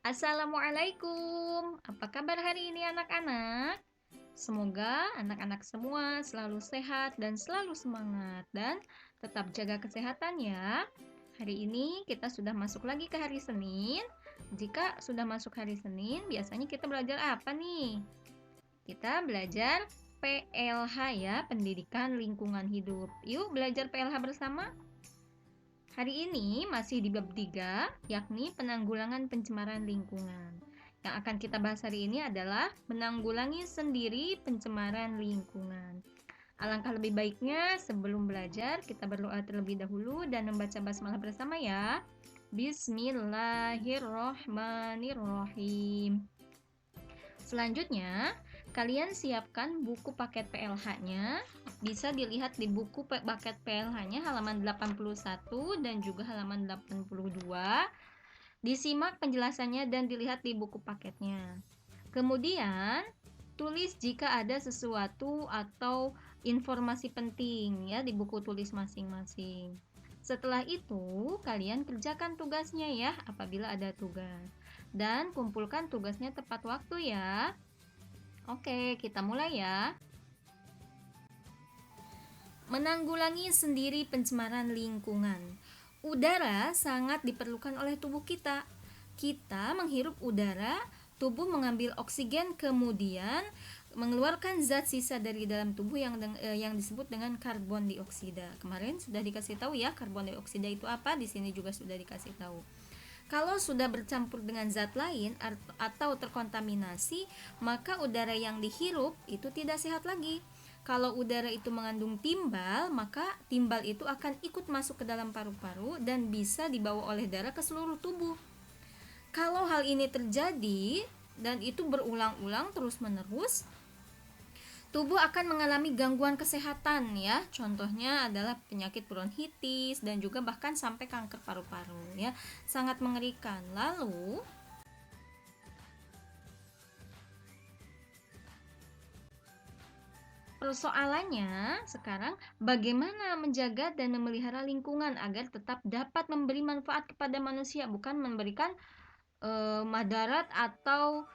Assalamualaikum. Apa kabar hari ini anak-anak? Semoga anak-anak semua selalu sehat dan selalu semangat dan tetap jaga kesehatan ya. Hari ini kita sudah masuk lagi ke hari Senin. Jika sudah masuk hari Senin, biasanya kita belajar apa nih? Kita belajar PLH ya, Pendidikan Lingkungan Hidup. Yuk belajar PLH bersama. Hari ini masih di bab 3, yakni penanggulangan pencemaran lingkungan. Yang akan kita bahas hari ini adalah menanggulangi sendiri pencemaran lingkungan. Alangkah lebih baiknya sebelum belajar kita berdoa terlebih dahulu dan membaca basmalah bersama ya. Bismillahirrohmanirrohim. Selanjutnya, kalian siapkan buku paket PLH-nya. Bisa dilihat di buku paket PLH-nya halaman 81 dan juga halaman 82. Disimak penjelasannya dan dilihat di buku paketnya. Kemudian, tulis jika ada sesuatu atau informasi penting ya di buku tulis masing-masing. Setelah itu, kalian kerjakan tugasnya ya apabila ada tugas. Dan kumpulkan tugasnya tepat waktu ya. Oke, kita mulai ya. Menanggulangi sendiri pencemaran lingkungan. Udara sangat diperlukan oleh tubuh kita. Kita menghirup udara, tubuh mengambil oksigen, kemudian mengeluarkan zat sisa dari dalam tubuh yang disebut dengan karbon dioksida. Kemarin sudah dikasih tahu ya, karbon dioksida itu apa? Di sini juga sudah dikasih tahu. Kalau sudah bercampur dengan zat lain atau terkontaminasi, maka udara yang dihirup itu tidak sehat lagi. Kalau udara itu mengandung timbal, maka timbal itu akan ikut masuk ke dalam paru-paru dan bisa dibawa oleh darah ke seluruh tubuh. Kalau hal ini terjadi dan itu berulang-ulang terus-menerus, tubuh akan mengalami gangguan kesehatan ya. Contohnya adalah penyakit bronkitis dan juga bahkan sampai kanker paru-paru ya. Sangat mengerikan. Lalu persoalannya sekarang bagaimana menjaga dan memelihara lingkungan agar tetap dapat memberi manfaat kepada manusia, bukan memberikan madarat atau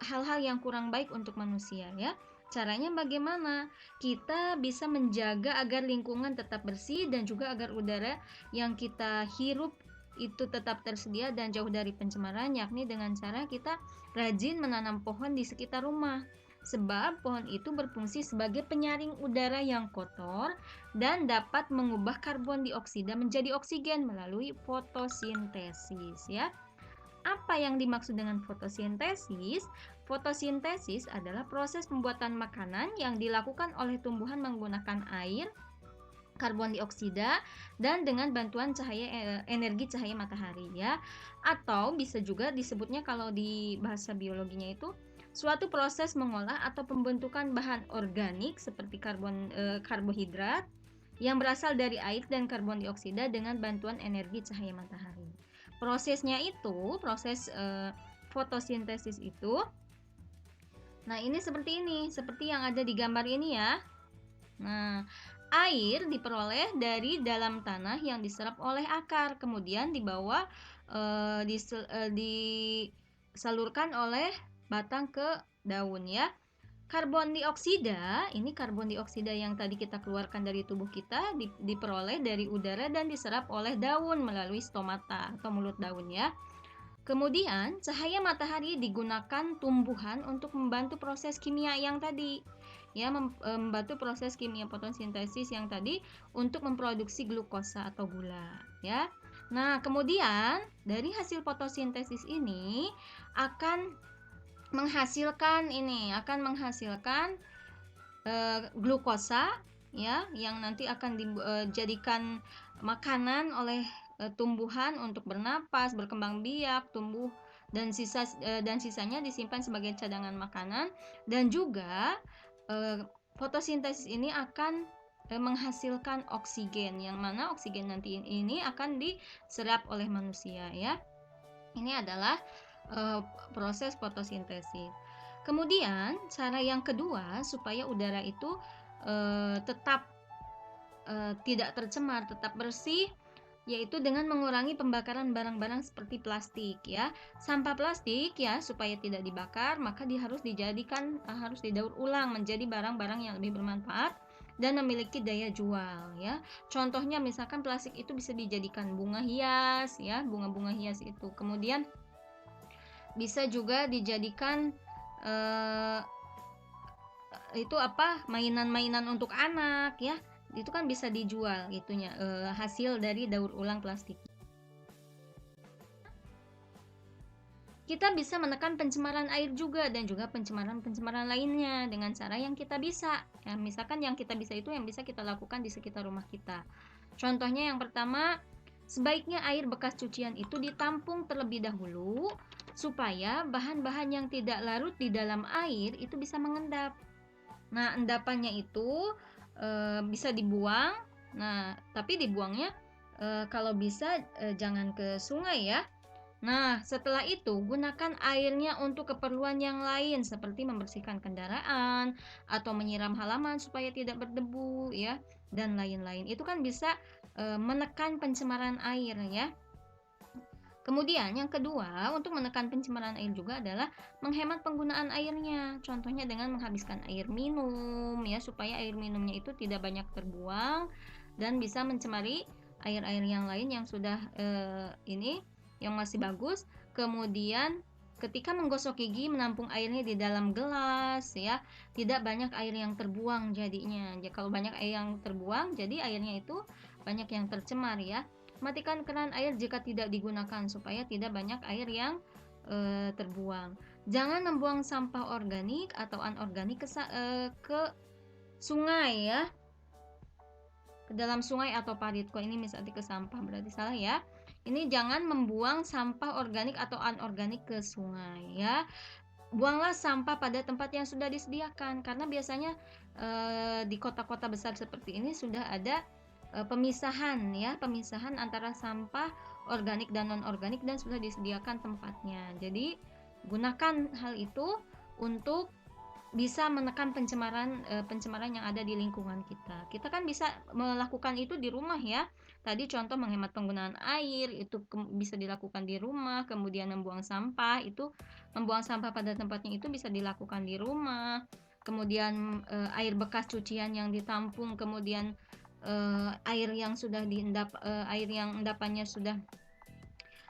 hal-hal yang kurang baik untuk manusia ya. Caranya bagaimana? Kita bisa menjaga agar lingkungan tetap bersih dan juga agar udara yang kita hirup itu tetap tersedia dan jauh dari pencemaran, yakni dengan cara kita rajin menanam pohon di sekitar rumah. Sebab pohon itu berfungsi sebagai penyaring udara yang kotor dan dapat mengubah karbon dioksida menjadi oksigen melalui fotosintesis ya. Apa yang dimaksud dengan fotosintesis? Fotosintesis adalah proses pembuatan makanan yang dilakukan oleh tumbuhan menggunakan air, karbon dioksida, dan dengan bantuan energi cahaya matahari ya. Atau bisa juga disebutnya kalau di bahasa biologinya itu suatu proses mengolah atau pembentukan bahan organik seperti karbohidrat yang berasal dari air dan karbon dioksida dengan bantuan energi cahaya matahari. Prosesnya itu, proses fotosintesis itu, nah ini seperti yang ada di gambar ini ya. Nah, air diperoleh dari dalam tanah yang diserap oleh akar, kemudian dibawa disalurkan oleh batang ke daun ya. Karbon dioksida, ini karbon dioksida yang tadi kita keluarkan dari tubuh kita diperoleh dari udara dan diserap oleh daun melalui stomata atau mulut daun ya. Kemudian, cahaya matahari digunakan tumbuhan untuk membantu proses kimia yang tadi. Ya, membantu proses kimia fotosintesis yang tadi untuk memproduksi glukosa atau gula, ya. Nah, kemudian dari hasil fotosintesis ini akan menghasilkan glukosa ya yang nanti akan dijadikan makanan oleh tumbuhan untuk bernapas, berkembang biak, tumbuh dan sisanya disimpan sebagai cadangan makanan. Dan juga fotosintesis ini akan menghasilkan oksigen, yang mana oksigen nanti ini akan diserap oleh manusia ya. Ini adalah proses fotosintesis. Kemudian cara yang kedua supaya udara itu tetap tidak tercemar, tetap bersih, yaitu dengan mengurangi pembakaran barang-barang seperti plastik ya. Sampah plastik ya supaya tidak dibakar maka harus didaur ulang menjadi barang-barang yang lebih bermanfaat dan memiliki daya jual ya. Contohnya misalkan plastik itu bisa dijadikan bunga hias ya, bunga-bunga hias itu. Kemudian bisa juga dijadikan mainan-mainan untuk anak ya. Itu kan bisa dijual itunya hasil dari daur ulang plastik. Kita bisa menekan pencemaran air juga dan juga pencemaran lainnya dengan cara yang kita bisa. Ya, misalkan yang kita bisa itu yang bisa kita lakukan di sekitar rumah kita. Contohnya yang pertama, sebaiknya air bekas cucian itu ditampung terlebih dahulu supaya bahan-bahan yang tidak larut di dalam air itu bisa mengendap. Nah, endapannya itu bisa dibuang. Nah, tapi dibuangnya kalau bisa jangan ke sungai ya. Nah, setelah itu gunakan airnya untuk keperluan yang lain seperti membersihkan kendaraan atau menyiram halaman supaya tidak berdebu ya dan lain-lain. Itu kan bisa menekan pencemaran air ya. Kemudian yang kedua, untuk menekan pencemaran air juga adalah menghemat penggunaan airnya. Contohnya dengan menghabiskan air minum ya, supaya air minumnya itu tidak banyak terbuang dan bisa mencemari air-air yang lain yang sudah yang masih bagus. Kemudian ketika menggosok gigi menampung airnya di dalam gelas ya, tidak banyak air yang terbuang jadinya. Ya, kalau banyak air yang terbuang, jadi airnya itu banyak yang tercemar ya. Matikan keran air jika tidak digunakan supaya tidak banyak air yang terbuang. Jangan membuang sampah organik atau anorganik ke sungai ya, ke dalam sungai atau parit. Kok ini misalnya ke sampah berarti salah ya. Ini jangan membuang sampah organik atau anorganik ke sungai ya. Buanglah sampah pada tempat yang sudah disediakan karena biasanya di kota-kota besar seperti ini sudah ada pemisahan antara sampah organik dan non organik dan sudah disediakan tempatnya. Jadi gunakan hal itu untuk bisa menekan pencemaran yang ada di lingkungan kita. Kita kan bisa melakukan itu di rumah ya. Tadi contoh menghemat penggunaan air itu bisa dilakukan di rumah. Kemudian membuang sampah pada tempatnya itu bisa dilakukan di rumah. Kemudian air bekas cucian yang ditampung, kemudian air yang endapannya sudah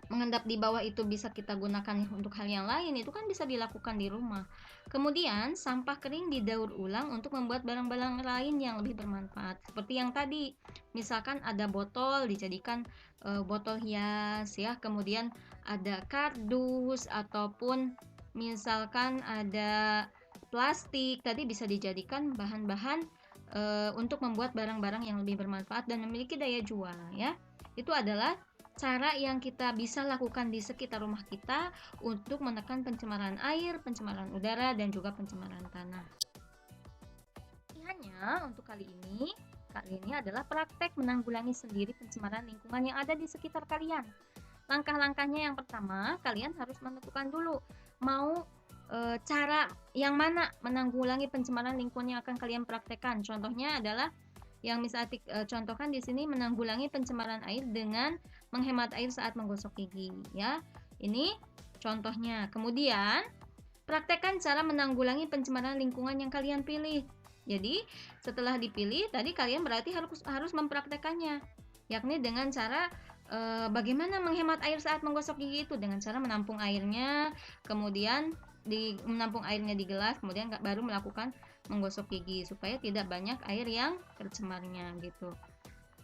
mengendap di bawah itu bisa kita gunakan untuk hal yang lain, itu kan bisa dilakukan di rumah. Kemudian sampah kering didaur ulang untuk membuat barang-barang lain yang lebih bermanfaat. Seperti yang tadi, misalkan ada botol dijadikan botol hias ya, kemudian ada kardus ataupun misalkan ada plastik, tadi bisa dijadikan bahan-bahan untuk membuat barang-barang yang lebih bermanfaat dan memiliki daya jual ya. Itu adalah cara yang kita bisa lakukan di sekitar rumah kita untuk menekan pencemaran air, pencemaran udara, dan juga pencemaran tanah. Pilihannya untuk kali ini adalah praktek menanggulangi sendiri pencemaran lingkungan yang ada di sekitar kalian. Langkah-langkahnya yang pertama, kalian harus menentukan dulu mau cara yang mana menanggulangi pencemaran lingkungan yang akan kalian praktekkan. Contohnya adalah yang misalnya contohkan di sini menanggulangi pencemaran air dengan menghemat air saat menggosok gigi ya. Ini contohnya. Kemudian praktekkan cara menanggulangi pencemaran lingkungan yang kalian pilih. Jadi setelah dipilih tadi kalian berarti harus mempraktekannya, yakni dengan cara bagaimana menghemat air saat menggosok gigi itu dengan cara menampung airnya, kemudian menampung airnya di gelas, kemudian baru melakukan menggosok gigi supaya tidak banyak air yang tercemarnya gitu.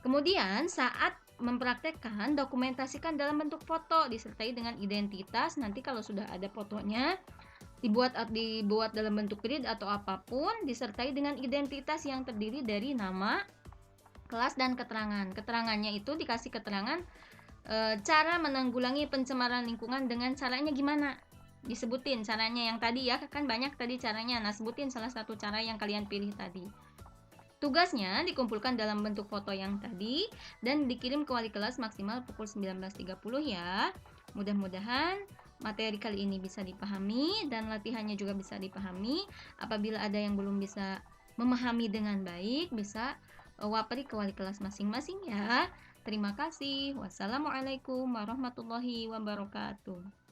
Kemudian saat mempraktekkan, dokumentasikan dalam bentuk foto disertai dengan identitas. Nanti kalau sudah ada fotonya dibuat dalam bentuk grid atau apapun, disertai dengan identitas yang terdiri dari nama, kelas, dan keterangan. Keterangannya itu dikasih keterangan cara menanggulangi pencemaran lingkungan dengan caranya gimana, disebutin caranya yang tadi ya, kan banyak tadi caranya. Nah, sebutin salah satu cara yang kalian pilih tadi. Tugasnya dikumpulkan dalam bentuk foto yang tadi dan dikirim ke wali kelas maksimal pukul 19.30 ya. Mudah-mudahan materi kali ini bisa dipahami dan latihannya juga bisa dipahami. Apabila ada yang belum bisa memahami dengan baik, bisa wapri ke wali kelas masing-masing ya. Terima kasih. Wassalamualaikum warahmatullahi wabarakatuh.